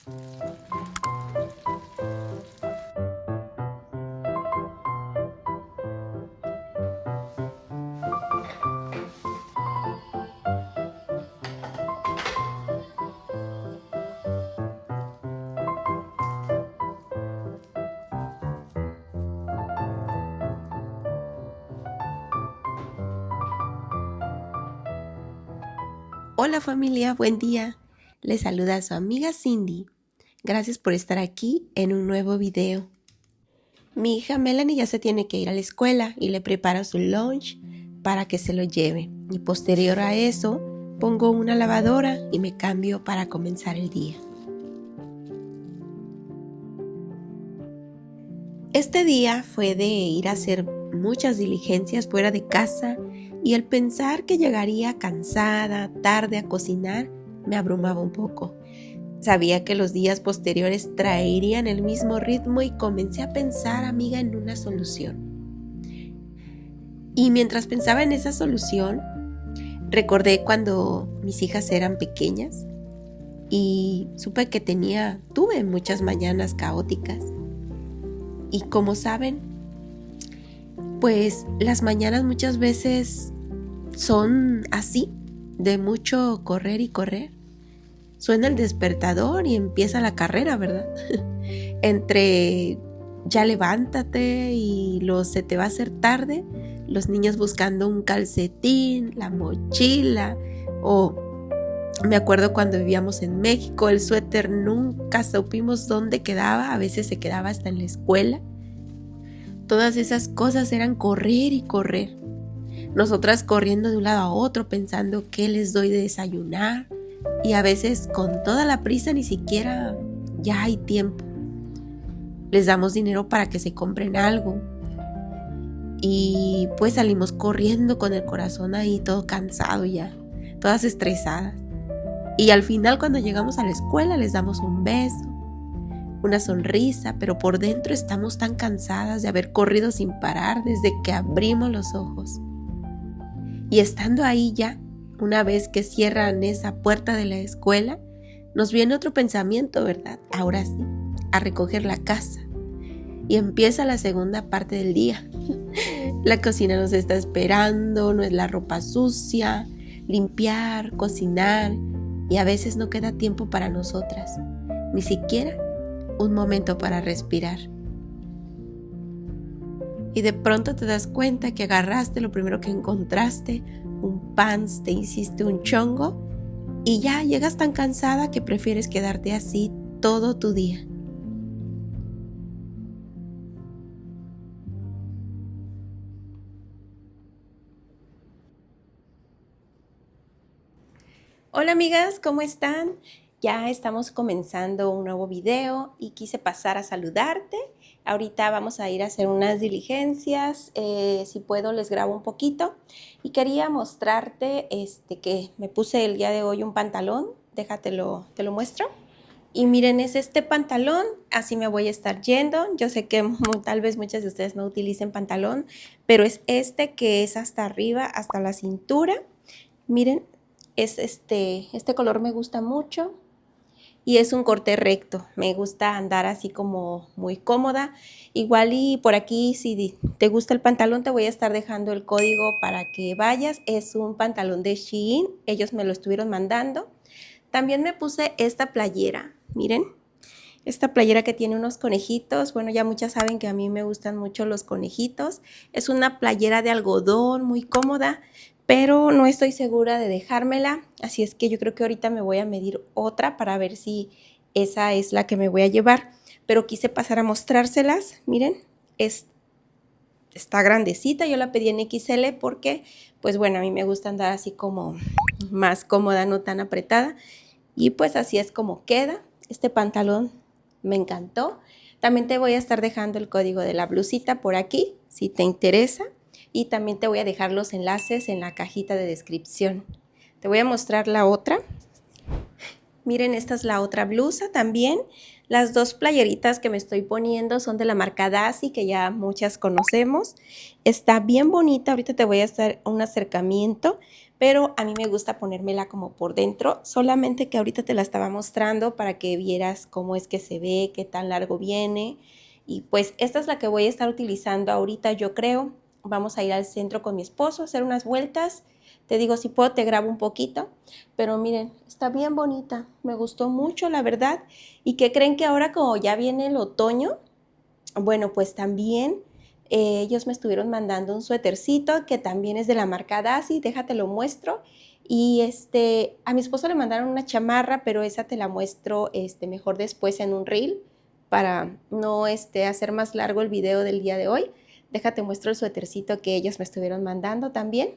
Hola familia, buen día. Les saluda su amiga Cindy. Gracias por estar aquí en un nuevo video. Mi hija Melanie ya se tiene que ir a la escuela y le preparo su lunch para que se lo lleve. Y posterior a eso, pongo una lavadora y me cambio para comenzar el día. Este día fue de ir a hacer muchas diligencias fuera de casa y el pensar que llegaría cansada, tarde a cocinar, me abrumaba un poco. Sabía que los días posteriores traerían el mismo ritmo y comencé a pensar, amiga, en una solución. Y mientras pensaba en esa solución, recordé cuando mis hijas eran pequeñas y supe que tuve muchas mañanas caóticas. Y como saben, pues las mañanas muchas veces son así, de mucho correr y correr. Suena el despertador y empieza la carrera, ¿verdad? Entre ya levántate y se te va a hacer tarde, los niños buscando un calcetín, la mochila, o me acuerdo cuando vivíamos en México, el suéter nunca supimos dónde quedaba, a veces se quedaba hasta en la escuela. Todas esas cosas eran correr y correr. Nosotras corriendo de un lado a otro pensando qué les doy de desayunar y a veces con toda la prisa ni siquiera ya hay tiempo. Les damos dinero para que se compren algo y pues salimos corriendo con el corazón ahí todo cansado ya, todas estresadas. Y al final cuando llegamos a la escuela les damos un beso, una sonrisa, pero por dentro estamos tan cansadas de haber corrido sin parar desde que abrimos los ojos. Y estando ahí ya, una vez que cierran esa puerta de la escuela, nos viene otro pensamiento, ¿verdad? Ahora sí, a recoger la casa. Y empieza la segunda parte del día. La cocina nos está esperando, no es la ropa sucia, limpiar, cocinar, y a veces no queda tiempo para nosotras, ni siquiera un momento para respirar. Y de pronto te das cuenta que agarraste lo primero que encontraste, un pan, te hiciste un chongo y ya llegas tan cansada que prefieres quedarte así todo tu día. Hola amigas, ¿cómo están? Ya estamos comenzando un nuevo video y quise pasar a saludarte. Ahorita vamos a ir a hacer unas diligencias, si puedo les grabo un poquito. Y quería mostrarte que me puse el día de hoy un pantalón, te lo muestro. Y miren, es este pantalón, así me voy a estar yendo. Yo sé que tal vez muchas de ustedes no utilicen pantalón, pero es este que es hasta arriba, hasta la cintura. Miren, es este color me gusta mucho y es un corte recto. Me gusta andar así como muy cómoda. Igual y por aquí si te gusta el pantalón te voy a estar dejando el código para que vayas. Es un pantalón de Shein, ellos me lo estuvieron mandando. También me puse esta playera, miren. Esta playera que tiene unos conejitos, bueno, ya muchas saben que a mí me gustan mucho los conejitos. Es una playera de algodón muy cómoda, pero no estoy segura de dejármela. Así es que yo creo que ahorita me voy a medir otra para ver si esa es la que me voy a llevar. Pero quise pasar a mostrárselas, miren, está grandecita, yo la pedí en XL porque, pues bueno, a mí me gusta andar así como más cómoda, no tan apretada. Y pues así es como queda. Este pantalón me encantó. También te voy a estar dejando el código de la blusita por aquí, si te interesa. Y también te voy a dejar los enlaces en la cajita de descripción. Te voy a mostrar la otra. Miren, esta es la otra blusa también. Las dos playeritas que me estoy poniendo son de la marca Dasi, que ya muchas conocemos. Está bien bonita, ahorita te voy a hacer un acercamiento, pero a mí me gusta ponérmela como por dentro, solamente que ahorita te la estaba mostrando para que vieras cómo es que se ve, qué tan largo viene. Y pues esta es la que voy a estar utilizando ahorita, yo creo. Vamos a ir al centro con mi esposo a hacer unas vueltas. Te digo, si puedo te grabo un poquito, pero miren, está bien bonita, me gustó mucho la verdad. ¿Y qué creen? Que ahora como ya viene el otoño, bueno, pues también ellos me estuvieron mandando un suétercito que también es de la marca Dasi, déjate lo muestro. Y a mi esposo le mandaron una chamarra, pero esa te la muestro mejor después en un reel para no hacer más largo el video del día de hoy. Déjate muestro el suétercito que ellos me estuvieron mandando también.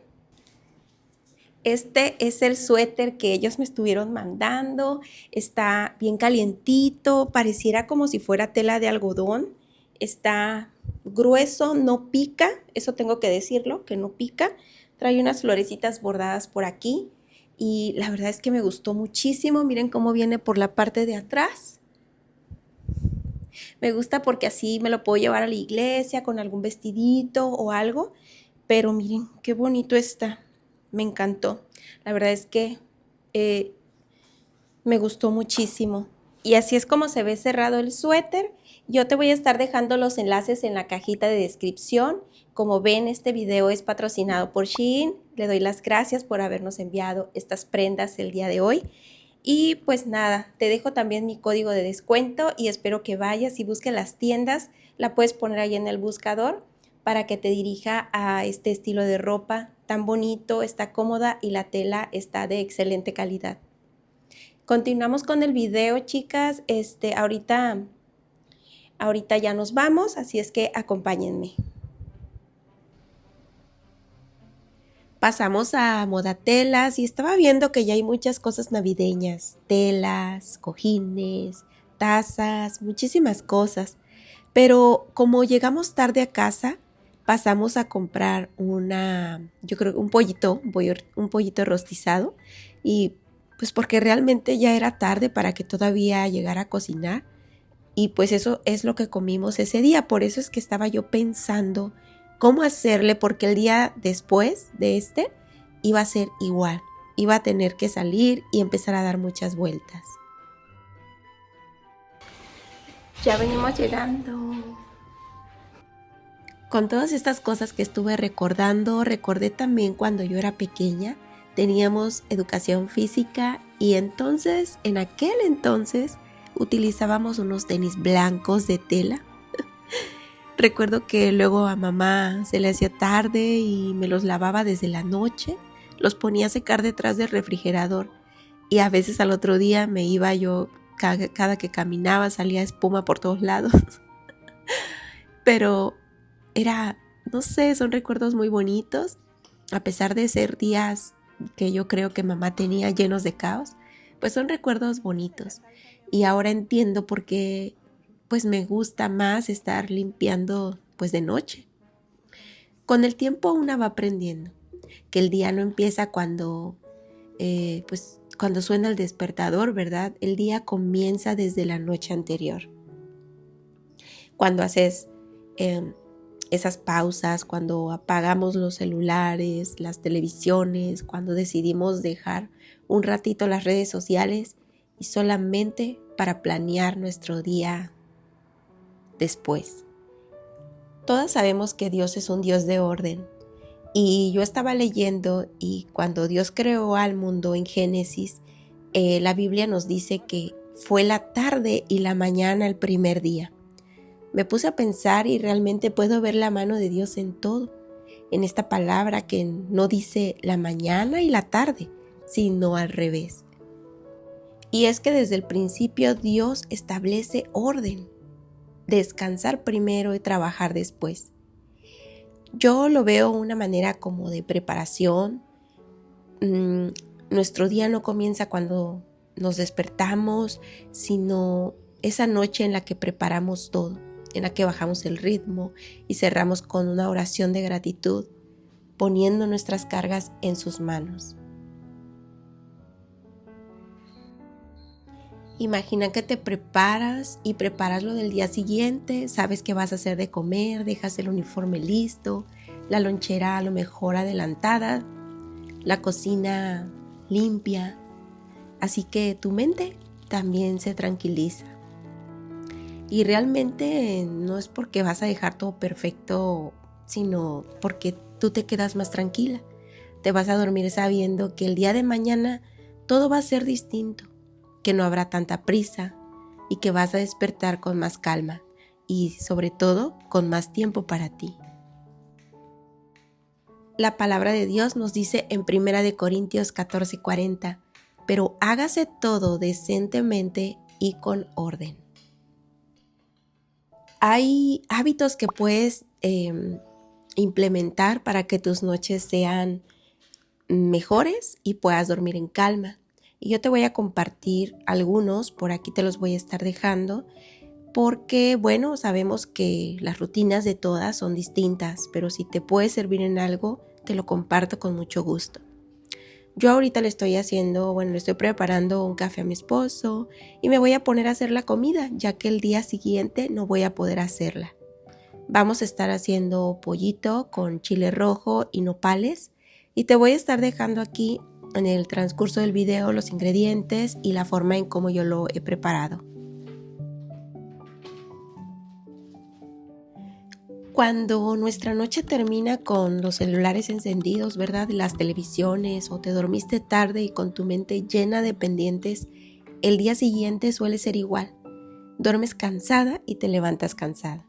Este es el suéter que ellos me estuvieron mandando. Está bien calientito, pareciera como si fuera tela de algodón. Está grueso, no pica, eso tengo que decirlo, que no pica. Trae unas florecitas bordadas por aquí y la verdad es que me gustó muchísimo. Miren cómo viene por la parte de atrás. Me gusta porque así me lo puedo llevar a la iglesia con algún vestidito o algo. Pero miren qué bonito está. Me encantó. La verdad es que eh, me gustó muchísimo. Y así es como se ve cerrado el suéter. Yo te voy a estar dejando los enlaces en la cajita de descripción. Como ven, este video es patrocinado por Shein. Le doy las gracias por habernos enviado estas prendas el día de hoy. Y pues nada, te dejo también mi código de descuento y espero que vayas y busques las tiendas. La puedes poner ahí en el buscador para que te dirija a este estilo de ropa tan bonito, está cómoda y la tela está de excelente calidad. Continuamos con el video, chicas. Ahorita ya nos vamos, así es que acompáñenme. Pasamos a moda telas y estaba viendo que ya hay muchas cosas navideñas, telas, cojines, tazas, muchísimas cosas. Pero como llegamos tarde a casa, pasamos a comprar yo creo un pollito rostizado y pues porque realmente ya era tarde para que todavía llegara a cocinar y pues eso es lo que comimos ese día. Por eso es que estaba yo pensando cómo hacerle, porque el día después de iba a ser igual. Iba a tener que salir y empezar a dar muchas vueltas. Ya venimos llegando. Con todas estas cosas que estuve recordando, recordé también cuando yo era pequeña, teníamos educación física y entonces, en aquel entonces, utilizábamos unos tenis blancos de tela. Recuerdo que luego a mamá se le hacía tarde y me los lavaba desde la noche, los ponía a secar detrás del refrigerador y a veces al otro día me iba yo, cada que caminaba salía espuma por todos lados. Pero no sé, son recuerdos muy bonitos, a pesar de ser días que yo creo que mamá tenía llenos de caos, pues son recuerdos bonitos. Y ahora entiendo por qué pues me gusta más estar limpiando pues de noche. Con el tiempo una va aprendiendo que el día no empieza cuando suena el despertador, ¿verdad? El día comienza desde la noche anterior. Cuando haces esas pausas, cuando apagamos los celulares, las televisiones, cuando decidimos dejar un ratito las redes sociales y solamente para planear nuestro día después. Todas sabemos que Dios es un Dios de orden y yo estaba leyendo y cuando Dios creó al mundo en Génesis, la Biblia nos dice que fue la tarde y la mañana el primer día. Me puse a pensar y realmente puedo ver la mano de Dios en todo, en esta palabra que no dice la mañana y la tarde, sino al revés. Y es que desde el principio Dios establece orden, descansar primero y trabajar después. Yo lo veo una manera como de preparación. Nuestro día no comienza cuando nos despertamos, sino esa noche en la que preparamos todo, en la que bajamos el ritmo y cerramos con una oración de gratitud, poniendo nuestras cargas en sus manos. Imagina que te preparas y preparas lo del día siguiente, sabes qué vas a hacer de comer, dejas el uniforme listo, la lonchera a lo mejor adelantada, la cocina limpia, así que tu mente también se tranquiliza. Y realmente no es porque vas a dejar todo perfecto, sino porque tú te quedas más tranquila. Te vas a dormir sabiendo que el día de mañana todo va a ser distinto, que no habrá tanta prisa y que vas a despertar con más calma y sobre todo con más tiempo para ti. La palabra de Dios nos dice en 1 Corintios 14:40, pero hágase todo decentemente y con orden. Hay hábitos que puedes implementar para que tus noches sean mejores y puedas dormir en calma. Y yo te voy a compartir algunos, por aquí te los voy a estar dejando, porque bueno, sabemos que las rutinas de todas son distintas, pero si te puede servir en algo, te lo comparto con mucho gusto. Yo ahorita le estoy preparando un café a mi esposo y me voy a poner a hacer la comida, ya que el día siguiente no voy a poder hacerla. Vamos a estar haciendo pollito con chile rojo y nopales y te voy a estar dejando aquí en el transcurso del video los ingredientes y la forma en cómo yo lo he preparado. Cuando nuestra noche termina con los celulares encendidos, ¿verdad? Las televisiones, o te dormiste tarde y con tu mente llena de pendientes, el día siguiente suele ser igual. Duermes cansada y te levantas cansada.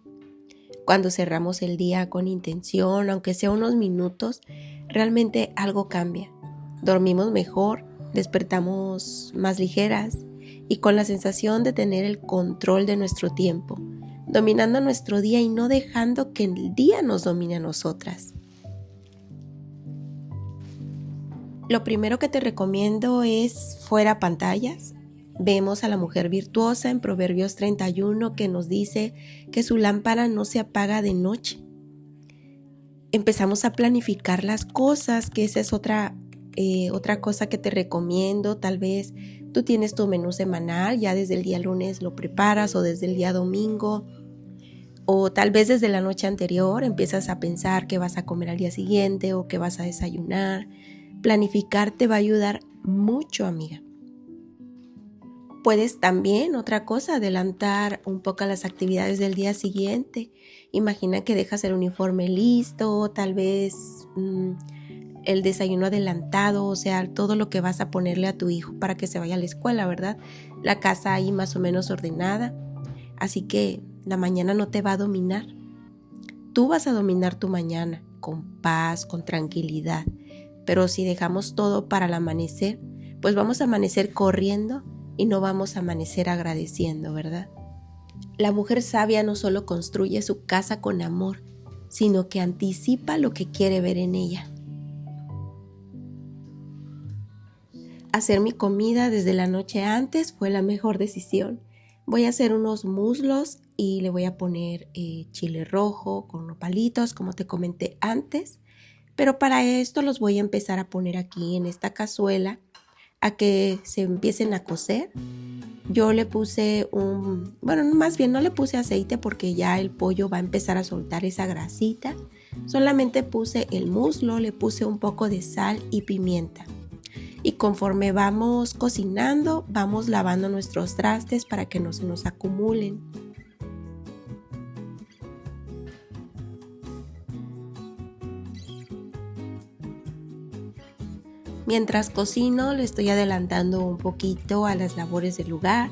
Cuando cerramos el día con intención, aunque sea unos minutos, realmente algo cambia. Dormimos mejor, despertamos más ligeras y con la sensación de tener el control de nuestro tiempo, dominando nuestro día y no dejando que el día nos domine a nosotras. Lo primero que te recomiendo es fuera pantallas. Vemos a la mujer virtuosa en Proverbios 31 que nos dice que su lámpara no se apaga de noche. Empezamos a planificar las cosas, que esa es otra cosa que te recomiendo. Tal vez tú tienes tu menú semanal, ya desde el día lunes lo preparas o desde el día domingo. O tal vez desde la noche anterior empiezas a pensar qué vas a comer al día siguiente o qué vas a desayunar. Planificar te va a ayudar mucho, amiga. Puedes también, otra cosa, adelantar un poco las actividades del día siguiente. Imagina que dejas el uniforme listo, tal vez el desayuno adelantado, o sea, todo lo que vas a ponerle a tu hijo para que se vaya a la escuela, ¿verdad? La casa ahí más o menos ordenada. Así que la mañana no te va a dominar. Tú vas a dominar tu mañana con paz, con tranquilidad. Pero si dejamos todo para el amanecer, pues vamos a amanecer corriendo y no vamos a amanecer agradeciendo, ¿verdad? La mujer sabia no solo construye su casa con amor, sino que anticipa lo que quiere ver en ella. Hacer mi comida desde la noche antes fue la mejor decisión. Voy a hacer unos muslos y le voy a poner chile rojo con nopalitos, como te comenté antes. Pero para esto los voy a empezar a poner aquí en esta cazuela a que se empiecen a cocer. Yo le puse más bien no le puse aceite porque ya el pollo va a empezar a soltar esa grasita. Solamente puse el muslo, le puse un poco de sal y pimienta. Y conforme vamos cocinando, vamos lavando nuestros trastes para que no se nos acumulen. Mientras cocino, le estoy adelantando un poquito a las labores del hogar.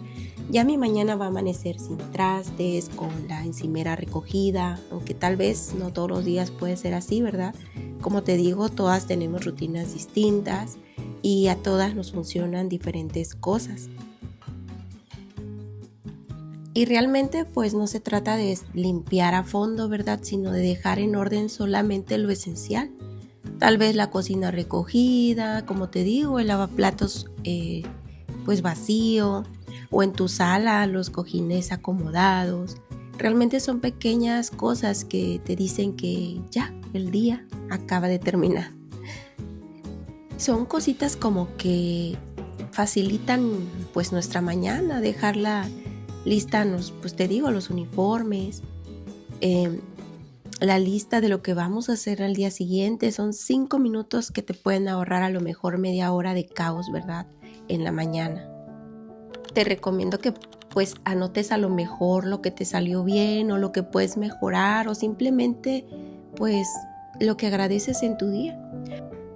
Ya mi mañana va a amanecer sin trastes, con la encimera recogida, aunque tal vez no todos los días puede ser así, ¿verdad? Como te digo, todas tenemos rutinas distintas y a todas nos funcionan diferentes cosas. Y realmente pues no se trata de limpiar a fondo, ¿verdad? Sino de dejar en orden solamente lo esencial. Tal vez la cocina recogida, como te digo, el lavaplatos pues vacío, o en tu sala los cojines acomodados. Realmente son pequeñas cosas que te dicen que ya el día acaba de terminar. Son cositas como que facilitan pues nuestra mañana, dejarla lista, pues te digo, los uniformes, la lista de lo que vamos a hacer al día siguiente. Son 5 minutos que te pueden ahorrar a lo mejor media hora de caos, ¿verdad? En la mañana. Te recomiendo que pues anotes a lo mejor lo que te salió bien o lo que puedes mejorar o simplemente pues lo que agradeces en tu día.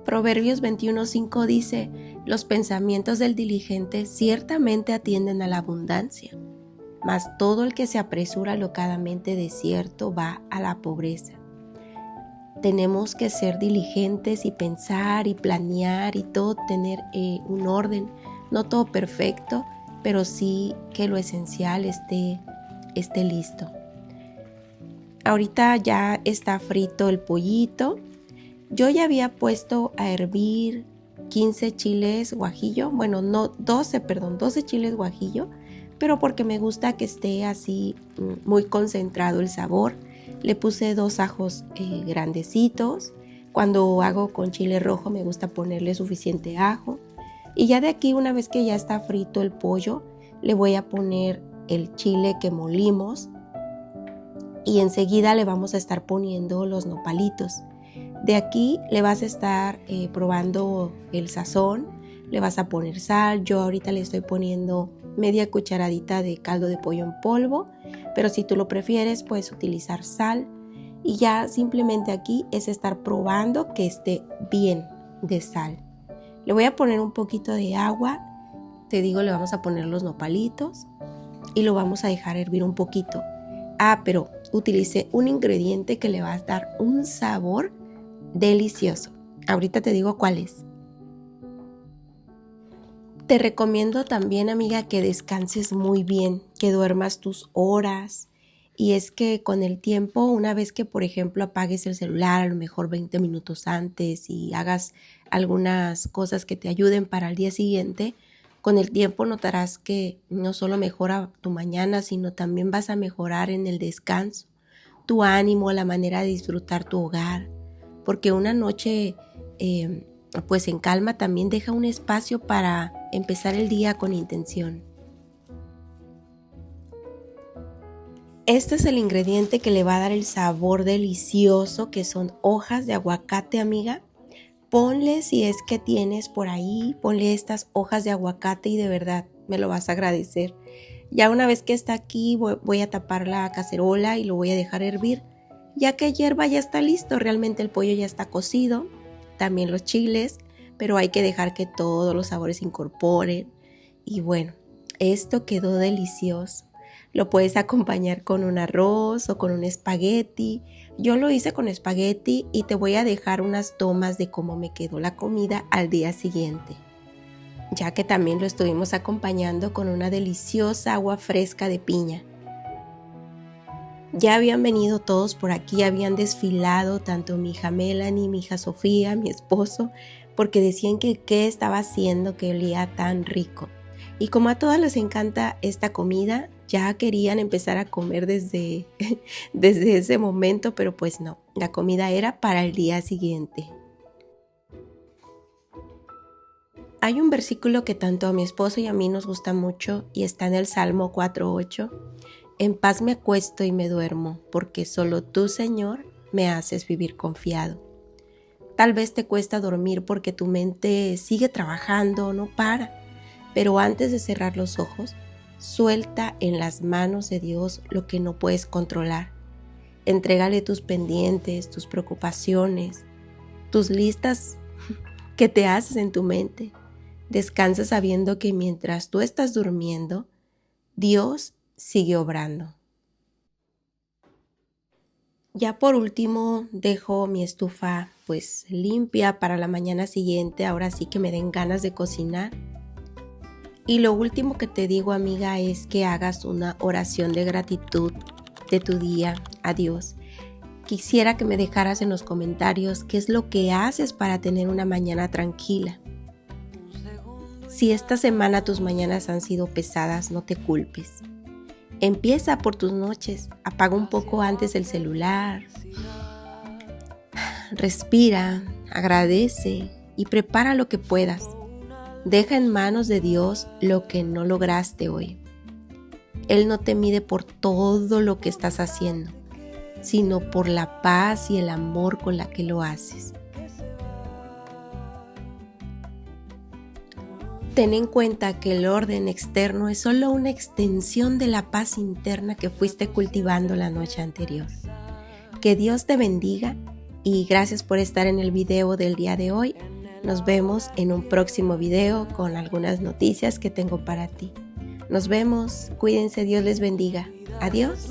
Proverbios 21:5 dice: los pensamientos del diligente ciertamente atienden a la abundancia, mas todo el que se apresura alocadamente de cierto va a la pobreza. Tenemos que ser diligentes y pensar y planear y todo tener un orden, no todo perfecto, pero sí que lo esencial esté listo. Ahorita ya está frito el pollito. Yo ya había puesto a hervir 15 chiles guajillo, 12 chiles guajillo, pero porque me gusta que esté así muy concentrado el sabor. Le puse 2 ajos grandecitos. Cuando hago con chile rojo me gusta ponerle suficiente ajo. Y ya de aquí, una vez que ya está frito el pollo, le voy a poner el chile que molimos y enseguida le vamos a estar poniendo los nopalitos. De aquí le vas a estar probando el sazón, le vas a poner sal. Yo ahorita le estoy poniendo media cucharadita de caldo de pollo en polvo, pero si tú lo prefieres puedes utilizar sal. Y ya simplemente aquí es estar probando que esté bien de sal. Le voy a poner un poquito de agua, te digo, le vamos a poner los nopalitos y lo vamos a dejar hervir un poquito. Pero utilicé un ingrediente que le va a dar un sabor delicioso. Ahorita te digo cuál es. Te recomiendo también, amiga, que descanses muy bien, que duermas tus horas. Y es que con el tiempo, una vez que, por ejemplo, apagues el celular a lo mejor 20 minutos antes y hagas algunas cosas que te ayuden para el día siguiente, con el tiempo notarás que no solo mejora tu mañana, sino también vas a mejorar en el descanso, tu ánimo, la manera de disfrutar tu hogar. Porque una noche pues en calma también deja un espacio para empezar el día con intención. Este es el ingrediente que le va a dar el sabor delicioso, que son hojas de aguacate, amiga. Ponle, si es que tienes por ahí, ponle estas hojas de aguacate y de verdad me lo vas a agradecer. Ya una vez que está aquí voy a tapar la cacerola y lo voy a dejar hervir. Ya que hierva ya está listo, realmente el pollo ya está cocido, también los chiles, pero hay que dejar que todos los sabores se incorporen. Y bueno, esto quedó delicioso. Lo puedes acompañar con un arroz o con un espagueti. Yo lo hice con espagueti y te voy a dejar unas tomas de cómo me quedó la comida al día siguiente, ya que también lo estuvimos acompañando con una deliciosa agua fresca de piña. Ya habían venido todos por aquí, habían desfilado tanto mi hija Melanie, mi hija Sofía, mi esposo, porque decían que qué estaba haciendo que olía tan rico. Y como a todas les encanta esta comida, ya querían empezar a comer desde ese momento, pero pues no, la comida era para el día siguiente. Hay un versículo que tanto a mi esposo y a mí nos gusta mucho y está en el Salmo 4:8. En paz me acuesto y me duermo, porque solo tú, Señor, me haces vivir confiado. Tal vez te cuesta dormir porque tu mente sigue trabajando, no para. Pero antes de cerrar los ojos, suelta en las manos de Dios lo que no puedes controlar. Entrégale tus pendientes, tus preocupaciones, tus listas que te haces en tu mente. Descansa sabiendo que mientras tú estás durmiendo, Dios sigue obrando. Ya por último, dejo mi estufa pues limpia para la mañana siguiente. Ahora sí que me den ganas de cocinar. Y lo último que te digo, amiga, es que hagas una oración de gratitud de tu día a Dios. Quisiera que me dejaras en los comentarios qué es lo que haces para tener una mañana tranquila. Si esta semana tus mañanas han sido pesadas, no te culpes. Empieza por tus noches, apaga un poco antes el celular, respira, agradece y prepara lo que puedas. Deja en manos de Dios lo que no lograste hoy. Él no te mide por todo lo que estás haciendo, sino por la paz y el amor con la que lo haces. Ten en cuenta que el orden externo es solo una extensión de la paz interna que fuiste cultivando la noche anterior. Que Dios te bendiga y gracias por estar en el video del día de hoy. Nos vemos en un próximo video con algunas noticias que tengo para ti. Nos vemos, cuídense, Dios les bendiga. Adiós.